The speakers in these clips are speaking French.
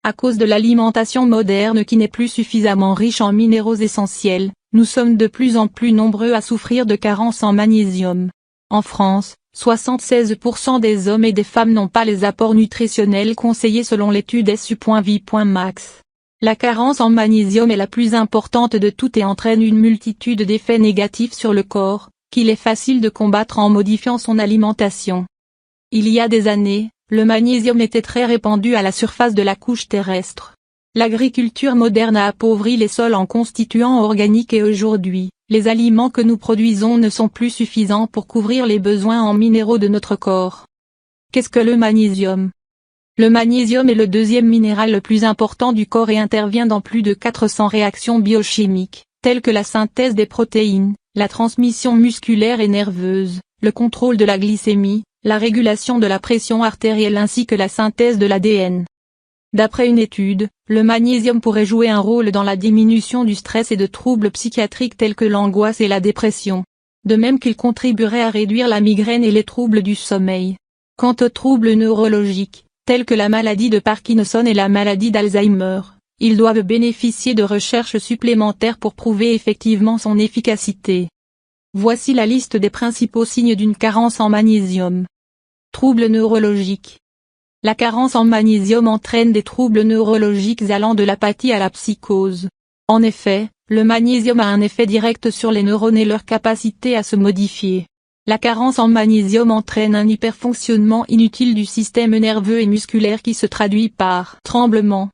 À cause de l'alimentation moderne qui n'est plus suffisamment riche en minéraux essentiels, nous sommes de plus en plus nombreux à souffrir de carences en magnésium. En France, 76% des hommes et des femmes n'ont pas les apports nutritionnels conseillés selon l'étude SU.VI.Max. La carence en magnésium est la plus importante de toutes et entraîne une multitude d'effets négatifs sur le corps, qu'il est facile de combattre en modifiant son alimentation. Il y a des années, le magnésium était très répandu à la surface de la couche terrestre. L'agriculture moderne a appauvri les sols en constituants organiques et aujourd'hui, les aliments que nous produisons ne sont plus suffisants pour couvrir les besoins en minéraux de notre corps. Qu'est-ce que le magnésium ? Le magnésium est le deuxième minéral le plus important du corps et intervient dans plus de 400 réactions biochimiques, telles que la synthèse des protéines, la transmission musculaire et nerveuse, le contrôle de la glycémie, la régulation de la pression artérielle ainsi que la synthèse de l'ADN. D'après une étude, le magnésium pourrait jouer un rôle dans la diminution du stress et de troubles psychiatriques tels que l'angoisse et la dépression. De même qu'il contribuerait à réduire la migraine et les troubles du sommeil. Quant aux troubles neurologiques, tels que la maladie de Parkinson et la maladie d'Alzheimer, ils doivent bénéficier de recherches supplémentaires pour prouver effectivement son efficacité. Voici la liste des principaux signes d'une carence en magnésium. Troubles neurologiques. La carence en magnésium entraîne des troubles neurologiques allant de l'apathie à la psychose. En effet, le magnésium a un effet direct sur les neurones et leur capacité à se modifier. La carence en magnésium entraîne un hyperfonctionnement inutile du système nerveux et musculaire qui se traduit par tremblement,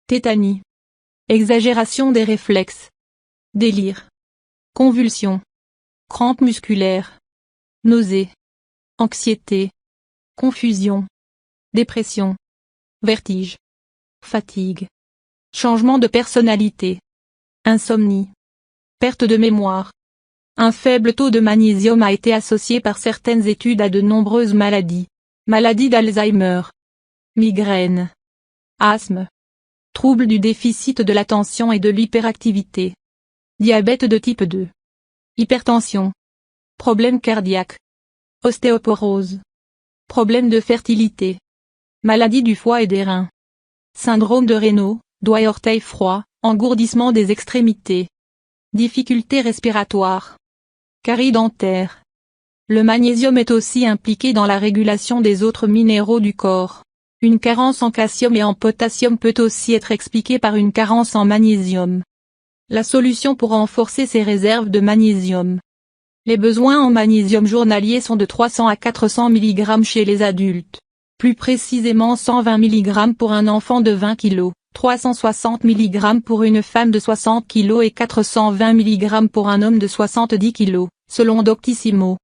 tétanie, exagération des réflexes, délire, convulsions, crampes musculaires, nausées, anxiété, confusion, dépression, vertige, fatigue, changement de personnalité, insomnie, perte de mémoire. Un faible taux de magnésium a été associé par certaines études à de nombreuses maladies. Maladie d'Alzheimer, migraine, asthme, troubles du déficit de l'attention et de l'hyperactivité, diabète de type 2, hypertension, problèmes cardiaques, ostéoporose, problèmes de fertilité, maladie du foie et des reins, syndrome de Raynaud, doigts et orteils froids, engourdissement des extrémités, difficultés respiratoires, carie dentaire. Le magnésium est aussi impliqué dans la régulation des autres minéraux du corps. Une carence en calcium et en potassium peut aussi être expliquée par une carence en magnésium. La solution pour renforcer ses réserves de magnésium. Les besoins en magnésium journaliers sont de 300 à 400 mg chez les adultes. Plus précisément 120 mg pour un enfant de 20 kg, 360 mg pour une femme de 60 kg et 420 mg pour un homme de 70 kg, selon Doctissimo.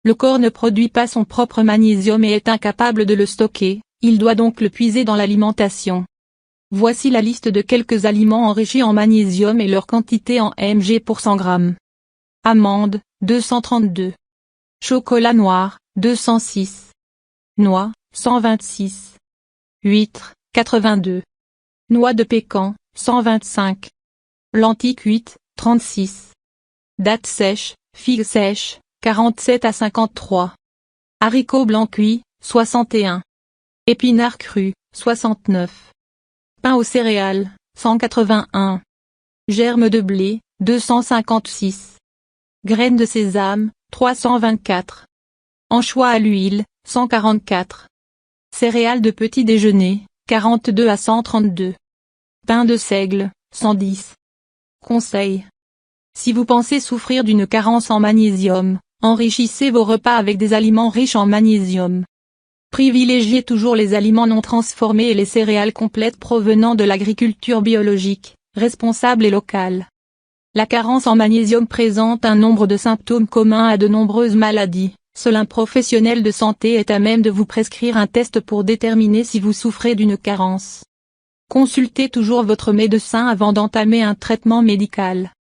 Le corps ne produit pas son propre magnésium et est incapable de le stocker, il doit donc le puiser dans l'alimentation. Voici la liste de quelques aliments enrichis en magnésium et leur quantité en mg pour 100 g. Amandes, 232. Chocolat noir, 206. Noix, 126. Huîtres, 82. Noix de pécan, 125. Lentilles cuites, 36. Dattes sèches, figues sèches, 47 à 53. Haricots blancs cuits, 61. Épinards crus, 69. Pain aux céréales, 181. Germes de blé, 256. Graines de sésame, 324. Anchois à l'huile, 144. Céréales de petit déjeuner, 42 à 132. Pain de seigle, 110. Conseil. Si vous pensez souffrir d'une carence en magnésium, enrichissez vos repas avec des aliments riches en magnésium. Privilégiez toujours les aliments non transformés et les céréales complètes provenant de l'agriculture biologique, responsable et locale. La carence en magnésium présente un nombre de symptômes communs à de nombreuses maladies. Seul un professionnel de santé est à même de vous prescrire un test pour déterminer si vous souffrez d'une carence. Consultez toujours votre médecin avant d'entamer un traitement médical.